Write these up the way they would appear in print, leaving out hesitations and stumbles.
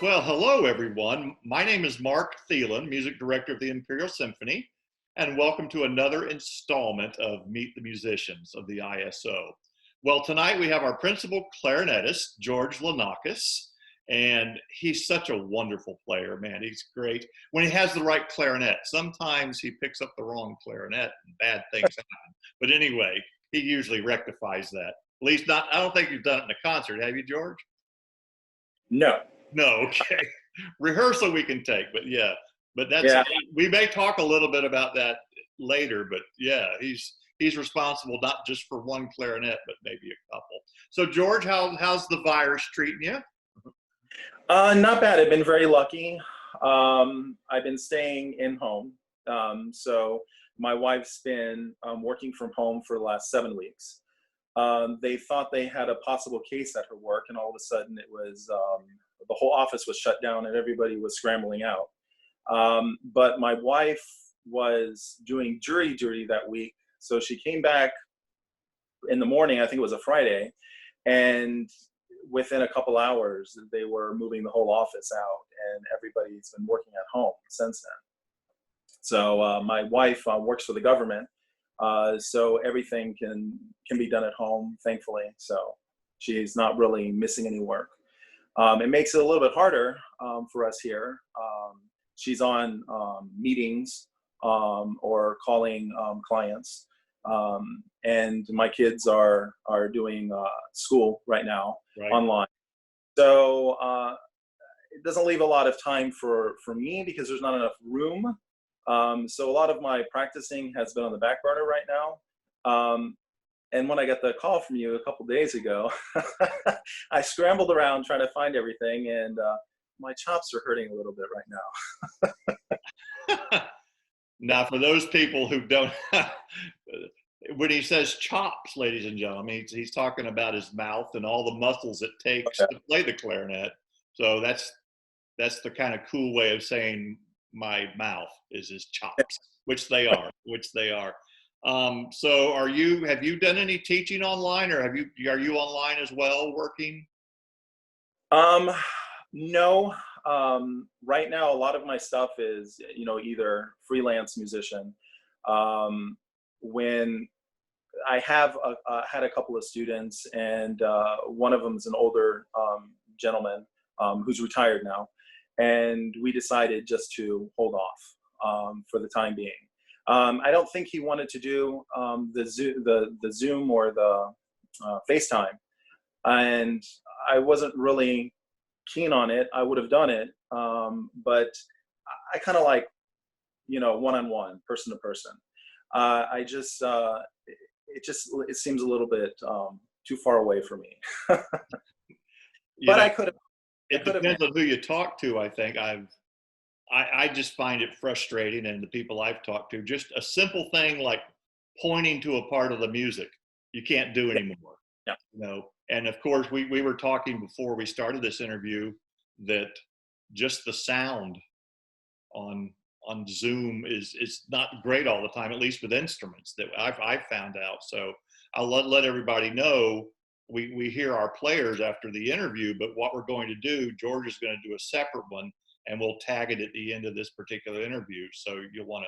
Well, hello everyone. My name is Mark Thielen, Music Director of the Imperial Symphony, and welcome to another installment of Meet the Musicians of the ISO. Well, tonight we have our principal clarinetist, George Linakis, and he's such a wonderful player, man. He's great when he has the right clarinet. Sometimes he picks up the wrong clarinet and bad things happen. But anyway, he usually rectifies that. At least not, I don't think you've done it in a concert, have you, George? No. No, okay. Rehearsal we can take, but yeah. But we may talk a little bit about that later, but yeah, he's responsible not just for one clarinet, but maybe a couple. So George, how's the virus treating you? Not bad. I've been very lucky. I've been staying in home. So my wife's been working from home for the last 7 weeks. They thought they had a possible case at her work, and all of a sudden it was the whole office was shut down and everybody was scrambling out. But my wife was doing jury duty that week, so she came back in the morning. I think it was a Friday, and within a couple hours they were moving the whole office out, and everybody's been working at home since then. So my wife works for the government. So everything can be done at home, thankfully. So she's not really missing any work. It makes it a little bit harder for us here. She's on meetings or calling clients. And my kids are doing school right now, online. So it doesn't leave a lot of time for me because there's not enough room. So a lot of my practicing has been on the back burner right now. And when I got the call from you a couple days ago, I scrambled around trying to find everything, and my chops are hurting a little bit right now. Now, for those people who don't, when he says chops, ladies and gentlemen, he's talking about his mouth and all the muscles it takes to play the clarinet. So that's the kind of cool way of saying my mouth is his chops, which they are. So have you done any teaching online, or are you online as well working? No. Right now a lot of my stuff is, either freelance musician. When I have had a couple of students, and one of them is an older gentleman who's retired now, and we decided just to hold off for the time being. I don't think he wanted to do the Zoom or the FaceTime, and I wasn't really keen on it. I would have done it, but I kind of like, one-on-one, person-to-person. It seems a little bit too far away for me. But I could have. It depends on who you talk to. I think I just find it frustrating, and the people I've talked to, just a simple thing like pointing to a part of the music you can't do anymore. Yeah. And of course we were talking before we started this interview that just the sound on Zoom is not great all the time, at least with instruments that I've found out. So I'll let everybody know. We hear our players after the interview, but what we're going to do, George is going to do a separate one, and we'll tag it at the end of this particular interview. So you want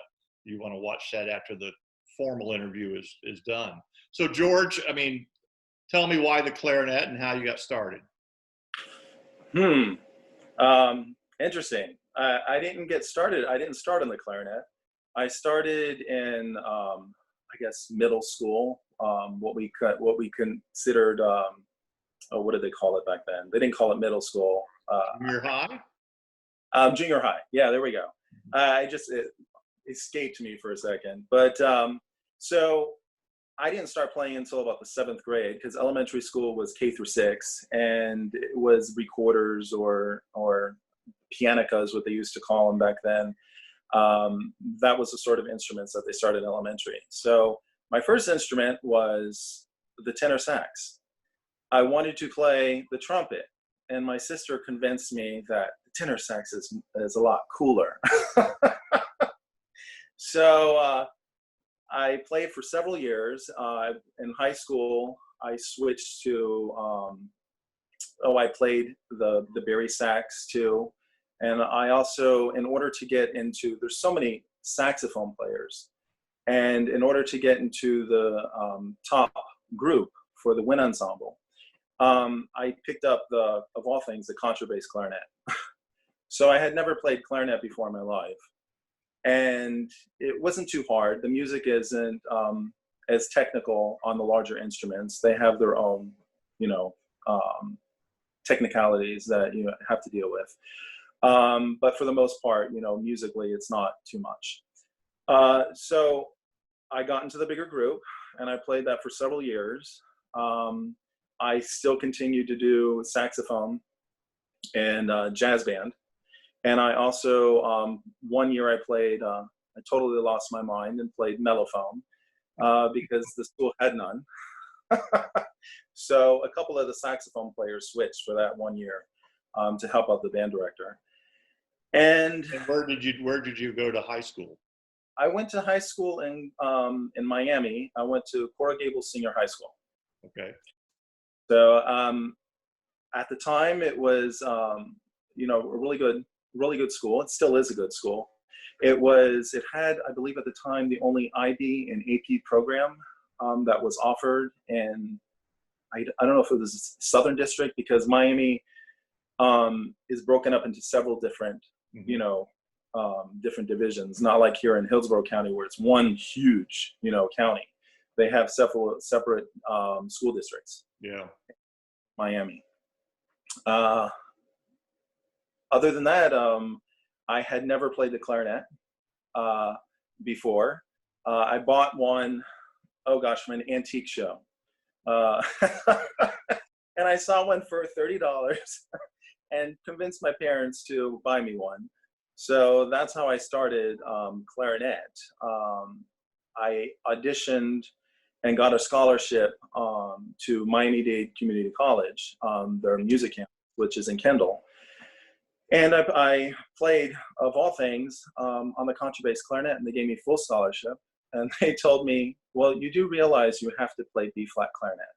to watch that after the formal interview is done. So George, tell me why the clarinet and how you got started. Interesting. I didn't start on the clarinet. I started in I guess middle school. What we considered, what did they call it back then? They didn't call it middle school. Junior high? Junior high. Yeah, there we go. It escaped me for a second. But so I didn't start playing until about the 7th grade, because elementary school was K through 6, and it was recorders or pianica is what they used to call them back then. That was the sort of instruments that they started in elementary. So my first instrument was the tenor sax. I wanted to play the trumpet, and my sister convinced me that the tenor sax is a lot cooler. So I played for several years. In high school, I switched to I played the Barry sax too. And I also, in order to get into, there's so many saxophone players. And in order to get into the top group for the wind ensemble, I picked up of all things, the contrabass clarinet. So I had never played clarinet before in my life. And it wasn't too hard. The music isn't as technical on the larger instruments. They have their own, you know, technicalities that you have to deal with. But for the most part, you know, musically, it's not too much. So I got into the bigger group, and I played that for several years. I still continued to do saxophone and jazz band. And I also, 1 year I played, I totally lost my mind and played mellophone because the school had none. So a couple of the saxophone players switched for that 1 year to help out the band director. And where did you go to high school? I went to high school in Miami. I went to Coral Gables Senior High School. Okay. So at the time, it was you know, a really good school. It still is a good school. It had, I believe at the time, the only IB and AP program that was offered, and I don't know if it was Southern District, because Miami is broken up into several different, you know, different divisions. Not like here in Hillsborough County where it's one huge, you know, county. They have several separate school districts. Yeah. Miami. Other than that, I had never played the clarinet before. I bought one, oh gosh, from an antique show. And I saw one for $30 and convinced my parents to buy me one. So that's how I started clarinet. I auditioned and got a scholarship to Miami-Dade Community College, their music campus, which is in Kendall. And I played, of all things, on the contrabass clarinet, and they gave me full scholarship. And they told me, well, you do realize you have to play B-flat clarinet.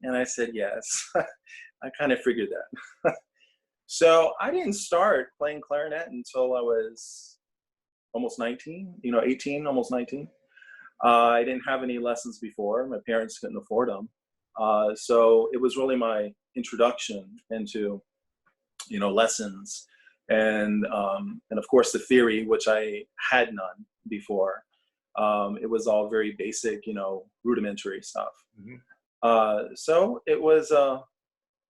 And I said, yes. I kind of figured that. So I didn't start playing clarinet until I was almost 19, you know, 18, almost 19. I didn't have any lessons before. My parents couldn't afford them. So it was really my introduction into, you know, lessons and of course the theory, which I had none before. It was all very basic, you know, rudimentary stuff. So it was a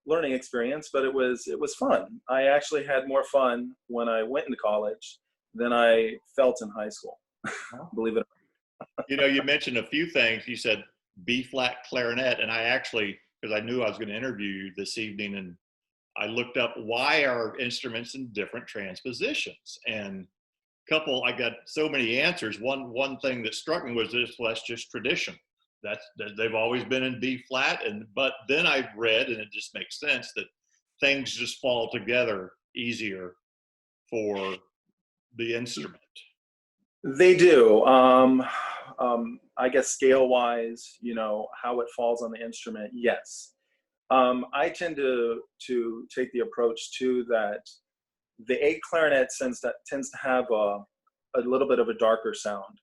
learning experience, but it was fun. I actually had more fun when I went into college than I felt in high school. Believe it or not. You know, you mentioned a few things. You said B-flat clarinet, and I actually, because I knew I was going to interview you this evening, and I looked up why are instruments in different transpositions, and I got so many answers. One thing that struck me was this: well, that's just tradition. They've always been in B flat, but then I read, and it just makes sense that things just fall together easier for the instrument. They do. I guess scale-wise, you know, how it falls on the instrument, yes. I tend to take the approach too that the A clarinet tends to have a little bit of a darker sound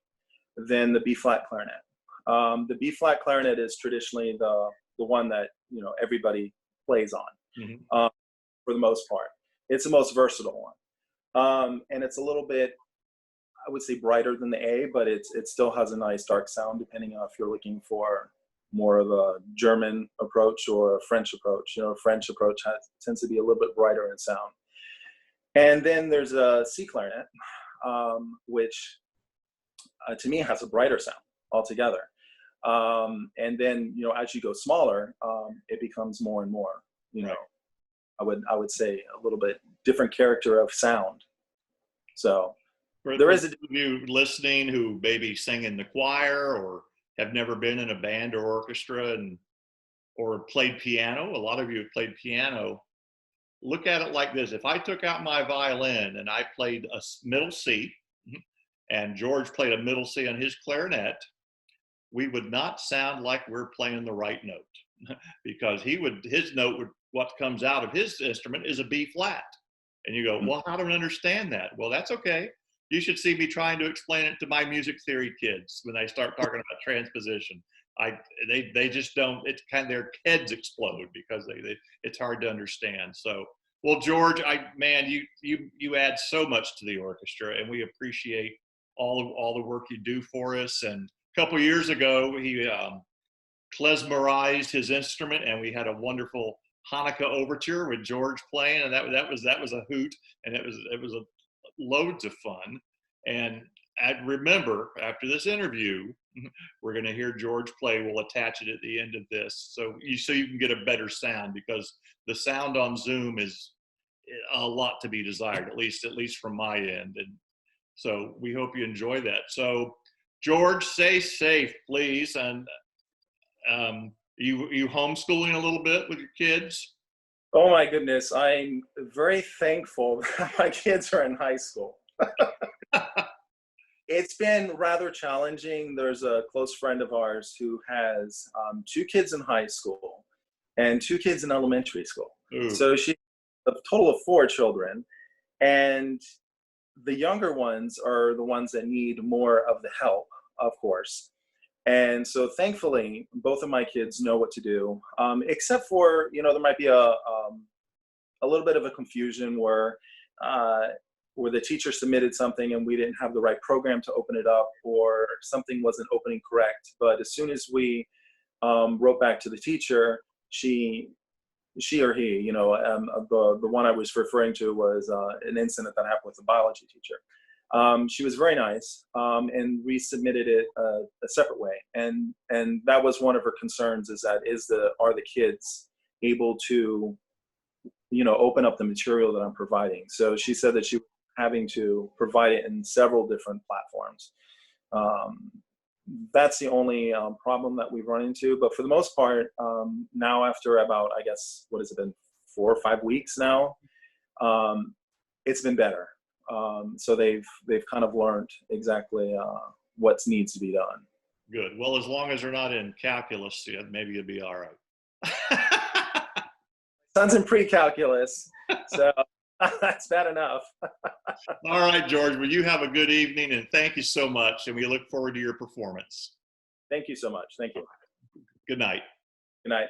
than the B flat clarinet. The B flat clarinet is traditionally the one that, you know, everybody plays on for the most part. It's the most versatile one, and it's a little bit, I would say, brighter than the A, but it still has a nice dark sound depending on if you're looking for more of a German approach or a French approach. You know, a French approach tends to be a little bit brighter in sound. And then there's a C clarinet, which to me has a brighter sound altogether. And then, you know, as you go smaller, it becomes more and more, you know, I would say a little bit different character of sound. So there is you listening who maybe sing in the choir or have never been in a band or orchestra or played piano. A lot of you have played piano. Look at it like this. If I took out my violin and I played a middle C and George played a middle C on his clarinet, we would not sound like we're playing the right note. because his note would, what comes out of his instrument is a B flat. And you go, well, I don't understand that. Well, that's okay. You should see me trying to explain it to my music theory kids when they start talking about transposition. They just don't, it's kind of, their heads explode because it's hard to understand. So, well, George, man, you add so much to the orchestra, and we appreciate all the work you do for us. And a couple years ago, he klezmerized his instrument, and we had a wonderful Hanukkah overture with George playing, and that was a hoot, and it was loads of fun. And I remember after this interview, we're going to hear George play. We'll attach it at the end of this, so you can get a better sound, because the sound on Zoom is a lot to be desired, at least from my end. And so we hope you enjoy that. So George, stay safe, please. And you homeschooling a little bit with your kids? Oh my goodness, I'm very thankful that my kids are in high school. It's been rather challenging. There's a close friend of ours who has 2 kids in high school and 2 kids in elementary school. Ooh. So she has a total of 4 children, and the younger ones are the ones that need more of the help, of course. And so thankfully, both of my kids know what to do, except for, there might be a little bit of a confusion where the teacher submitted something and we didn't have the right program to open it up, or something wasn't opening correct. But as soon as we wrote back to the teacher, she or he, the one I was referring to was an incident that happened with a biology teacher. She was very nice, and we submitted it a separate way. And that was one of her concerns, is that are the kids able to, open up the material that I'm providing? So she said that she was having to provide it in several different platforms. That's the only problem that we've run into. But for the most part, now after about, I guess, what has it been, 4 or 5 weeks now, it's been better. So they've kind of learned exactly what needs to be done. Good. Well, as long as they're not in calculus, maybe you'll be all right. Son's in pre-calculus, so that's bad enough. All right, George. Well, you have a good evening, and thank you so much. And we look forward to your performance. Thank you so much. Thank you. Good night. Good night.